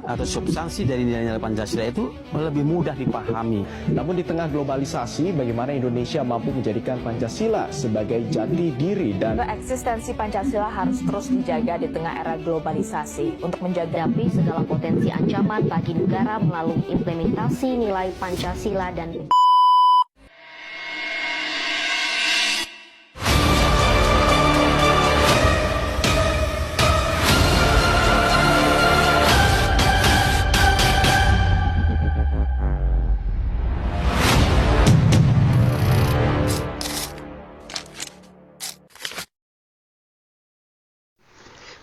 atau substansi dari nilai-nilai Pancasila itu lebih mudah dipahami. Namun di tengah globalisasi, bagaimana Indonesia mampu menjadikan Pancasila sebagai jati diri dan eksistensi Pancasila harus terus dijaga di tengah era globalisasi untuk menghadapi segala potensi ancaman bagi negara melalui implementasi nilai Pancasila dan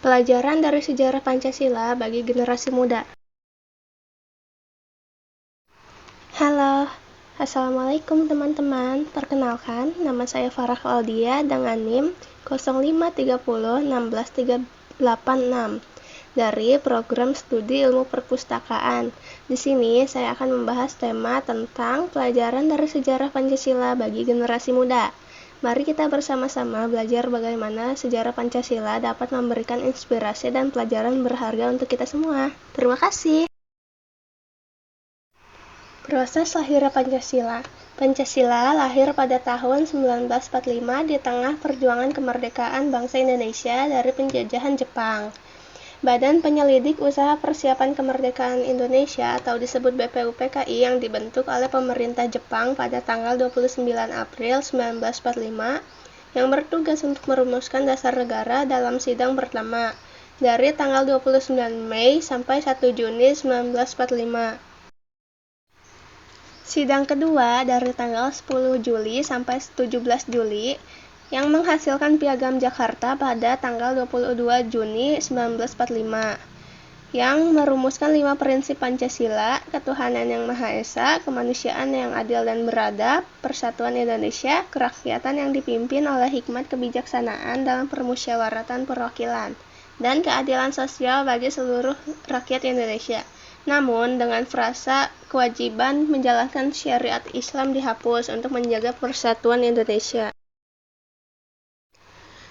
Pelajaran dari sejarah Pancasila bagi generasi muda. Halo, Assalamualaikum teman-teman. Perkenalkan, nama saya Farah Claudia dengan NIM 05301636 dari Program Studi Ilmu Perpustakaan. Di sini saya akan membahas tema tentang pelajaran dari sejarah Pancasila bagi generasi muda. Mari kita bersama-sama belajar bagaimana sejarah Pancasila dapat memberikan inspirasi dan pelajaran berharga untuk kita semua. Terima kasih. Proses lahirnya Pancasila. Pancasila lahir pada tahun 1945 di tengah perjuangan kemerdekaan bangsa Indonesia dari penjajahan Jepang. Badan Penyelidik Usaha Persiapan Kemerdekaan Indonesia atau disebut BPUPKI yang dibentuk oleh pemerintah Jepang pada tanggal 29 April 1945 yang bertugas untuk merumuskan dasar negara dalam sidang pertama dari tanggal 29 Mei sampai 1 Juni 1945. Sidang kedua dari tanggal 10 Juli sampai 17 Juli yang menghasilkan Piagam Jakarta pada tanggal 22 Juni 1945 yang merumuskan 5 prinsip Pancasila, ketuhanan yang Maha Esa, kemanusiaan yang adil dan beradab, persatuan Indonesia, kerakyatan yang dipimpin oleh hikmat kebijaksanaan dalam permusyawaratan perwakilan, dan keadilan sosial bagi seluruh rakyat Indonesia. Namun, dengan frasa kewajiban menjalankan syariat Islam dihapus untuk menjaga persatuan Indonesia.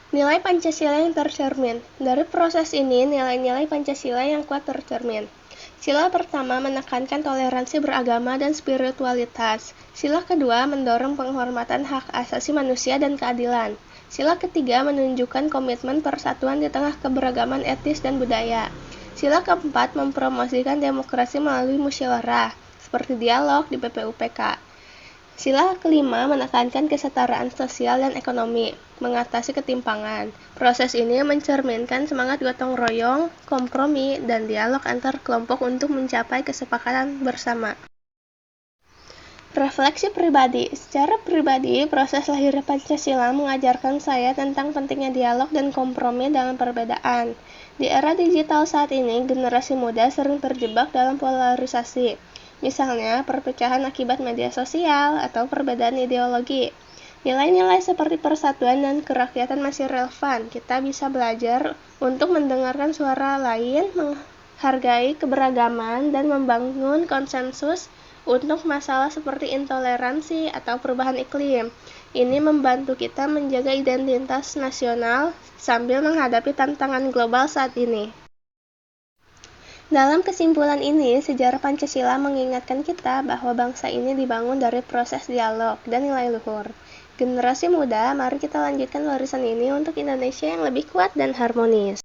Nilai Pancasila yang tercermin. Dari proses ini, nilai-nilai Pancasila yang kuat tercermin. Sila pertama menekankan toleransi beragama dan spiritualitas. Sila kedua mendorong penghormatan hak asasi manusia dan keadilan. Sila ketiga menunjukkan komitmen persatuan di tengah keberagaman etis dan budaya. Sila keempat mempromosikan demokrasi melalui musyawarah, seperti dialog di BPUPK. Sila kelima menekankan kesetaraan sosial dan ekonomi, mengatasi ketimpangan. Proses ini mencerminkan semangat gotong royong, kompromi, dan dialog antar kelompok untuk mencapai kesepakatan bersama. Refleksi pribadi. Secara pribadi, proses lahirnya Pancasila mengajarkan saya tentang pentingnya dialog dan kompromi dalam perbedaan. Di era digital saat ini, generasi muda sering terjebak dalam polarisasi. Misalnya, perpecahan akibat media sosial atau perbedaan ideologi. Nilai-nilai seperti persatuan dan kerakyatan masih relevan. Kita bisa belajar untuk mendengarkan suara lain, menghargai keberagaman, dan membangun konsensus untuk masalah seperti intoleransi atau perubahan iklim. Ini membantu kita menjaga identitas nasional sambil menghadapi tantangan global saat ini. Dalam kesimpulan ini, sejarah Pancasila mengingatkan kita bahwa bangsa ini dibangun dari proses dialog dan nilai luhur. Generasi muda, mari kita lanjutkan warisan ini untuk Indonesia yang lebih kuat dan harmonis.